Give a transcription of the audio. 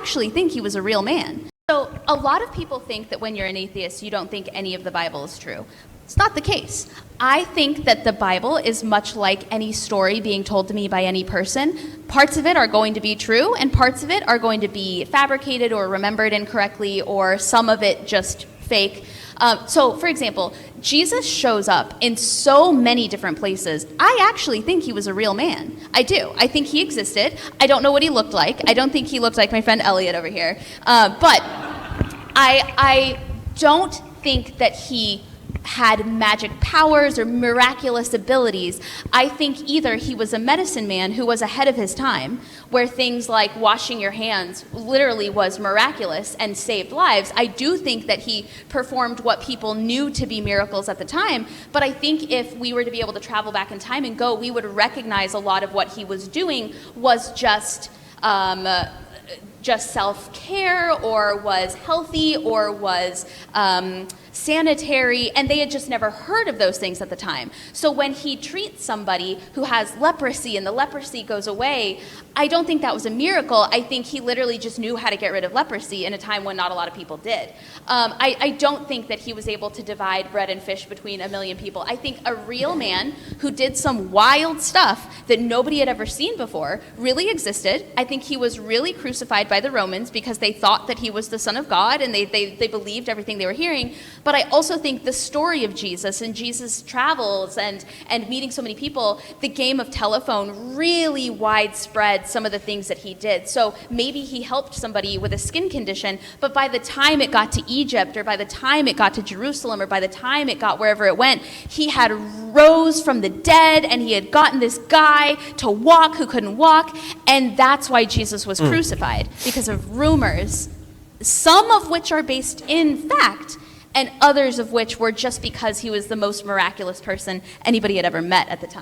actually think he was a real man. So a lot of people think that when you're an atheist, you don't think any of the Bible is true. It's not the case. I think that the Bible is much like any story being told to me by any person. Parts of it are going to be true, and parts of it are going to be fabricated or remembered incorrectly, or some of it just fake. So, for example, Jesus shows up in so many different places. I actually think he was a real man. I do. I think he existed. I don't know what he looked like. I don't think he looked like my friend Elliot over here. But I don't think that he had magic powers or miraculous abilities. I think either he was a medicine man who was ahead of his time, where things like washing your hands literally was miraculous and saved lives. I do think that he performed what people knew to be miracles at the time, but I think if we were to be able to travel back in time and go, we would recognize a lot of what he was doing was just self-care, or was healthy, or was sanitary, and they had just never heard of those things at the time. So when he treats somebody who has leprosy and the leprosy goes away, I don't think that was a miracle. I think he literally just knew how to get rid of leprosy in a time when not a lot of people did. I don't think that he was able to divide bread and fish between a million people. I think a real man who did some wild stuff that nobody had ever seen before really existed. I think he was really crucified by the Romans because they thought that he was the Son of God, and they believed everything they were hearing. But I also think the story of Jesus and Jesus' travels and meeting so many people, the game of telephone really widespread some of the things that he did. So maybe he helped somebody with a skin condition, but by the time it got to Egypt, or by the time it got to Jerusalem, or by the time it got wherever it went, he had rose from the dead, and he had gotten this guy to walk who couldn't walk, and that's why Jesus was crucified, because of rumors, some of which are based in fact, and others of which were just because he was the most miraculous person anybody had ever met at the time.